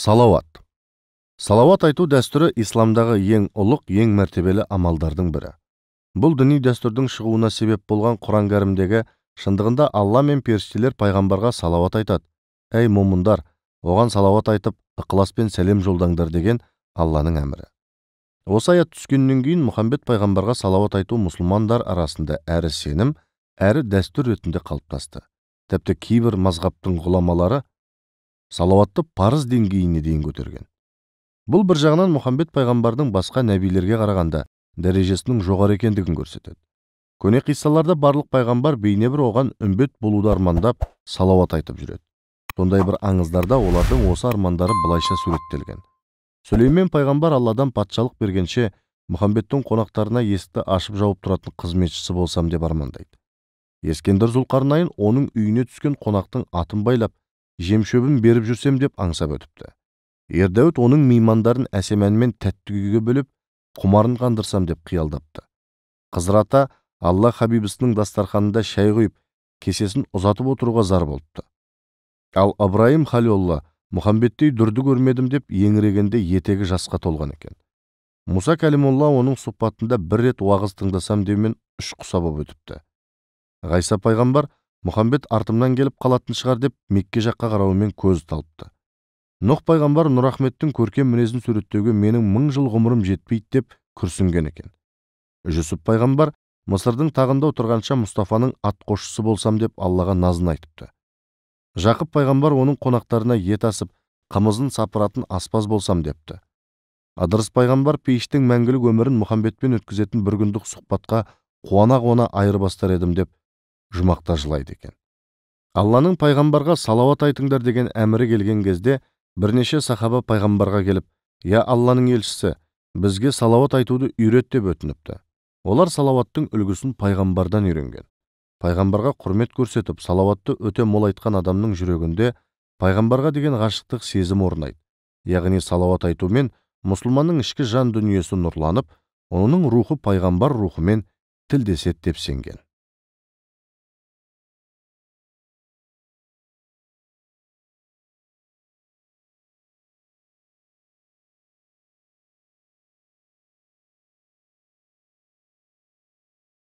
Салауат. Салауат айту дәстүрі исламдағы ең ұлық, ең мәртебелі амалдардың бірі. Бұл діни дәстүрдің шығуына себеп болған Құран кәрімдегі шындығында Алла мен періштелер пайғамбарға салауат айтады. Әй момындар, оған салауат айтып, ықылас пен сәлем жолдаңдар деген Алланың әмірі. Осы аят түскеннен кейін Мұхаммед пайғамбарға салауат айту мұсылмандар арасында әрі сенім, әрі дәстүр ретінде қалыптасты. Тіпті кейбір мазғаптың ғұламалары салауатты парыз деңгейіне дейін көтерген. Бұл бір жағынан Мұхаммед пайғамбардың басқа нәбилерге қарағанда дәрежесінің жоғары екендігін көрсетеді. Көне қиссаларда барлық пайғамбар бейне бір оған үмбет болуды армандап салауат айтып жүреді. Сондай бір аңыздарда олардың осы армандары былайша суреттелген. Сүлеймен пайғамбар Алладан патшалық бергенше Мұхаммедтің қонақтарына есікті ашып жауып тұратын қызметшісі болсам деп армандайды. Ескендір Зұлқарнайын оның үйіне түскен қонақтың атын байлап, жем-шөбін беріп жүрсем деп аңсап өтіпті. Ердәуіт оның меймандарын әсем әнмен тәтті күйге бөліп, құмарын қандырсам деп қиялдапты. Қызыр ата Алла хабибісінің дастарханында шай құйып, кесесін ұзатып отыруға зар болыпты. Ал Ыбрайым Халилулла Мұхаммедтей дүрді көрмедім деп еңірегенде етегі жасқа толған екен. Мұса Кәлимулла оның сұхбатында бір рет уағыз тыңдасам деумен үш құса боп өтіпті. Ғайса пайғамбар Мұхаммед артымнан келіп қалатын шығар деп Мекке жаққа қарауымен көз талыпты. Нұх пайғамбар Нұрахметтің көркем мінезін суреттеуге менің 1000 жыл ғұмырым жетпейді деп күрсінген екен. Жүсіп пайғамбар Мысырдың тағында отырғанша Мұстафаның атқосшысы болсам деп Аллаға назын айтыпты. Жақып пайғамбар оның қонақтарына ет асып, қымызын сапыратын аспаз болсам депті. Ыдырыс пайғамбар пейіштің мәңгілік өмірін Мұхаммедпен өткізетін бір күндік сұхбатқа қуана-қуана айырбастар едім деп жұмақта жылайды екен. Алланың пайғамбарға салауат айтыңдар деген әмірі келген кезде бірнеше сахаба пайғамбарға келіп, «Я Алланың елшісі, бізге салауат айтуды үйрет» деп өтініпті. Олар салауаттың үлгісін пайғамбардан үйренген. Пайғамбарға құрмет көрсетіп, салауатты өте мол айтқан адамның жүрегінде пайғамбарға деген ғашықтық сезім орнайды. Яғни салауат айтумен мұсылманның ішкі жан дүниесі нұрланып, оның рухы пайғамбар рухымен тілдеседі деп сенген.